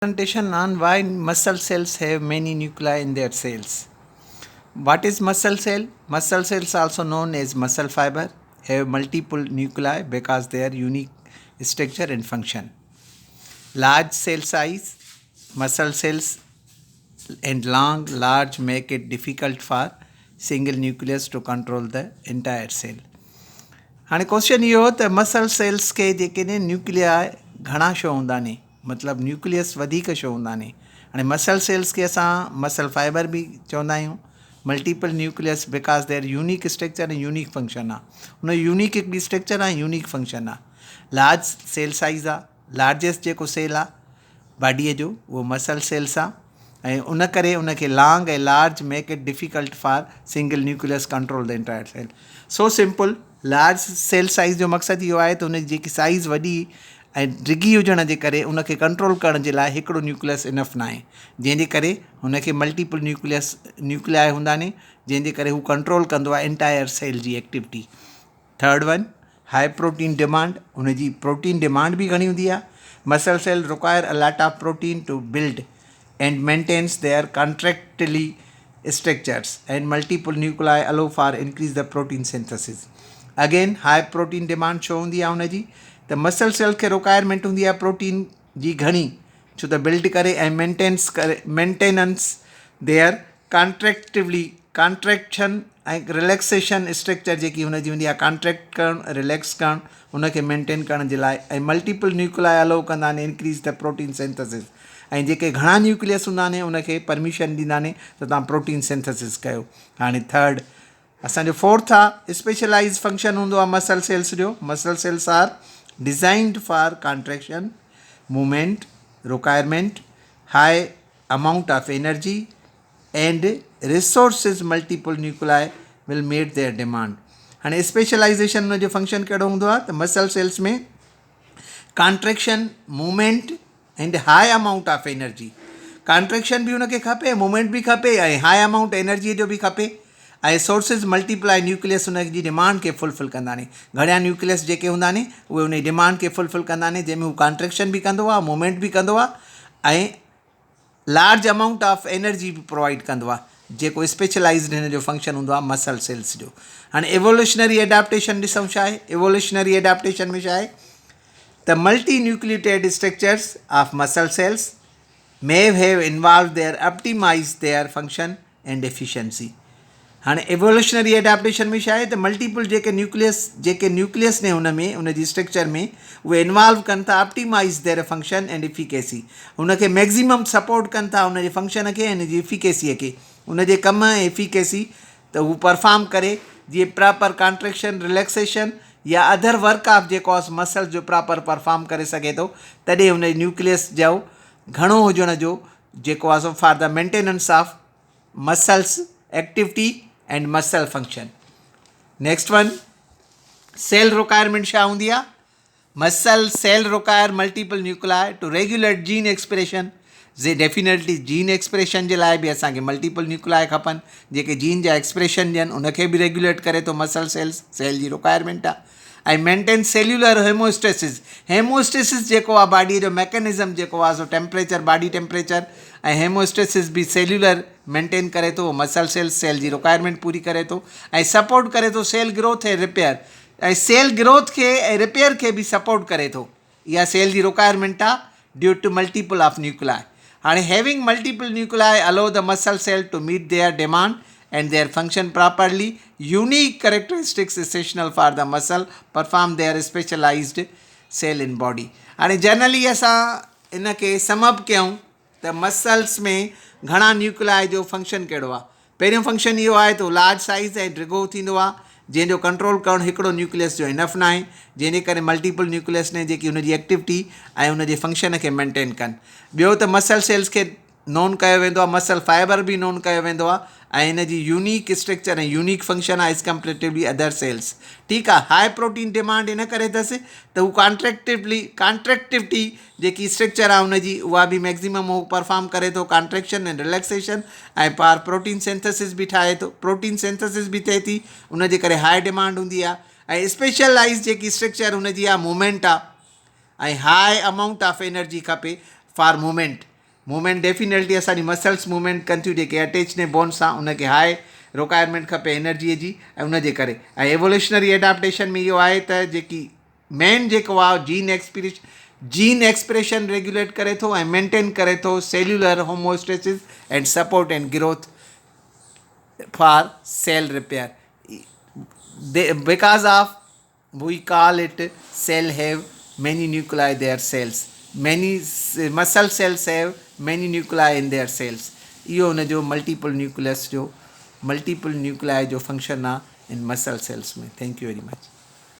Presentation on why muscle cells have many nuclei in their cells. What is muscle cell? Muscle cells, also known as muscle fiber, have multiple nuclei because they are unique structure and function. Large cell size, muscle cells and large make it difficult for single nucleus to control the entire cell. हाणे question इहो त muscle cells के जेके ने nuclei घणा छो हूंदा आहिनि, मतिलबु न्यूक्लियस वधीक छो हूंदा आहिनि. हाणे मसल सेल्स खे असां मसल फाइबर बि चवंदा आहियूं. Multiple nucleus because there unique structure ऐं यूनिक फंक्शन आहे. हुन यूनिक हिकिड़ी स्ट्रक्चर आहे, यूनिक फंक्शन आहे. लार्ज सेल साइज़ आहे, लार्जेस्ट जेको सेल आहे बॉडीअ जो उहो मसल सेल्स आहे. ऐं उन करे उनखे लॉन्ग ऐं large make it difficult for single nucleus control the entire cell. So simple. Large cell size जो मक़सदु इहो आहे त उन जी जेकी साइज़ वॾी ऐं डिघी हुजण जे करे उनखे कंट्रोल करण जे लाइ हिकिड़ो न्यूक्लियस इनफ न आहे, जंहिंजे करे हुनखे मल्टीपल न्यूक्लियाई हूंदा आहिनि, जंहिंजे करे हू कंट्रोल कंदो आहे एंटायर सेल जी activity. Third one, high protein demand. हुनजी प्रोटीन डिमांड बि घणी हूंदी आहे. Muscle cell require a lot of protein to build and maintains their contractile structures, and multiple nuclei allow for increase the protein synthesis. Again, high protein demand छो हूंदी आहे हुनजी त मसल सेल खे रिक्वायरमेंट हूंदी आहे प्रोटीन जी घणी, छो त बिल्ड करे ऐं मेंटेनेंस देयर कॉन्ट्रैक्शन ऐं रिलैक्सेशन स्ट्रक्चर जेकी हुनजी हूंदी आहे, कॉन्ट्रैक्ट करणु, रिलैक्स करणु, हुनखे मेंटेन करण जे लाइ. ऐं मल्टीपल न्यूक्लियाई अलो कंदा आहिनि इंक्रीज़ द प्रोटीन सिंथेसिस. ऐं जेके घणा न्यूक्लियस हूंदा आहिनि उनखे परमिशन ॾींदा आहिनि त तव्हां प्रोटीन सिंथेसिस कयो. हाणे थर्ड असांजो फोर्थ आहे स्पेशलाइज़ फंक्शन हूंदो आहे मसल सेल्स जो. Muscle cells are designed for contraction, movement, requirement, high amount of energy and resources. Multiple nuclei will meet their demand. हाणे स्पेशलाइज़ेशन हुन जो फंक्शन कहिड़ो हूंदो आहे त मसल सेल्स में contraction, movement and high amount of energy. Contraction बि हुनखे खपे, मूवमेंट बि खपे ऐं हाई अमाउंट एनर्जीअ जो बि खपे. ऐं सोर्सिस मल्टीप्लाई न्यूक्लियस हुनजी डिमांड खे फुलफिल कंदा आहिनि. घणा न्यूक्लियस जेके हूंदा आहिनि उहे हुन जी डिमांड खे फुलफिल कंदा आहिनि, जंहिंमें हू कॉन्ट्रैक्शन बि कंदो आहे, मूवमेंट बि कंदो आहे ऐं लार्ज अमाउंट ऑफ एनर्जी बि प्रोवाइड कंदो आहे, जेको स्पेशलाइज़्ड हिन जो फंक्शन हूंदो आहे मसल सेल्स जो. हाणे एवोल्यूशनरी एडेप्टेशन ॾिसूं छा आहे. एवोल्यूशनरी एडेप्टेशन में छा आहे त multi nucleotide structures of muscle cells may have involved their optimize their function and efficiency. हाणे एवोल्यूशनरी एडेप्टेशन में छा आहे त मल्टीपल जेके न्यूक्लियस ने हुन में हुनजी स्ट्रक्चर में उहे इन्वॉल्व कनि था optimise their function and efficacy. हुनखे मैक्सिमम सपोर्ट कनि था हुनजे फंक्शन खे ऐं हिनजी एफिकेसीअ खे, हुनजे कम ऐं एफिकेसी त हू परफॉर्म करे, जीअं प्रॉपर कॉन्ट्रैक्शन, रिलैक्सेशन या अदर वर्क ऑफ जेको आहे मसल जो प्रॉपर परफॉर्म करे सघे थो. तॾहिं हुन न्यूक्लियस जो घणो हुजण जो जेको आहे सो for the maintenance of muscles activity and muscle function. Next one, cell requirement छा हूंदी आहे. Muscle cell require multiple nuclei to regulate gene expression. Definitely gene expression जे लाइ बि असांखे मल्टीपल न्यूक्लियाई खपनि, जेके जीन जा एक्सप्रेशन ॾियनि उनखे बि रेगुलेट करे थो मसल सेल जी रिक्वायरमेंट आहे. ऐं मेंटेन सेल्युलर हेमोस्टेसिस जेको आहे बॉडीअ जो मैकेनिज़म जेको आहे सो टेम्परेचर, बॉडी टेम्परेचर ऐं हेमोस्टेसिस बि सेल्युलर मेंटेन करे थो. मसल सेल जी रिक्वायरमेंट पूरी करे थो ऐं सपोर्ट करे थो सेल ग्रोथ ऐं रिपेयर. ऐं सेल ग्रोथ खे ऐं रिपेयर खे बि सपोर्ट करे थो. इहा सेल जी रिक्वायरमेंट आहे due to multiple of nuclei. हाणे having multiple nuclei allow the muscle cell to meet their demand and their function properly. Unique characteristics essential for the muscle perform their specialized cell in body. हाणे generally असां इनखे sum up कयूं त muscles में घणा nuclei जो function कहिड़ो आहे. पहिरियों फंक्शन इहो आहे त लार्ज साइज़ ऐं डिघो थींदो आहे, जंहिंजो कंट्रोल करणु हिकिड़ो न्यूक्लियस जो इनफ न आहे, जंहिंजे करे मल्टीपल न्यूक्लियस ने जेकी हुनजी एक्टिविटी ऐं हुनजे फंक्शन खे मेंटेन कनि. ॿियो त मसल सेल्स खे नोन कयो वेंदो आहे, मसल फाइबर बि नोन कयो वेंदो आहे ऐं हिन जी यूनिक स्ट्रक्चर ऐं यूनिक फंक्शन आहे एज़ कंपेरेटिवली अदर सेल्स. ठीकु आहे. हाई प्रोटीन डिमांड इन करे अथसि त हू कॉन्ट्रैक्टिविटी जेकी स्ट्रक्चर आहे हुनजी उहा बि मैक्सिमम हू परफॉर्म करे थो, कॉन्ट्रैक्शन ऐं रिलैक्सेशन ऐं पार प्रोटीन सिंथेसिस बि ठाहे थो, प्रोटीन सिंथेसिस बि थिए थी, हुनजे करे हाई डिमांड हूंदी आहे. ऐं स्पेशलाइज़ जेकी स्ट्रक्चर हुनजी आहे मूवमेंट आहे ऐं हाई अमाउंट ऑफ एनर्जी खपे फॉर मूवमेंट. मूवमेंट डेफिनेटली असांजी मसल्स मूवमेंट कनि थियूं जेके अटैच ने बोन सां उनखे हाई रिक्वायरमेंट खपे एनर्जीअ जी ऐं उनजे करे ऐं एवोल्यूशनरी एडाप्टेशन में इहो आहे त जेकी मेन जेको आहे जीन एक्सप्रेशन रेगुलेट करे थो ऐं मेंटेन करे थो cellular homeostasis and support and growth for cell repair. Because of we call it cell have many nuclei their cells. Many muscle cells have many nuclei in their cells. इहो हुन जो multiple nuclei जो function आहे इन muscle cells में. Thank U very much.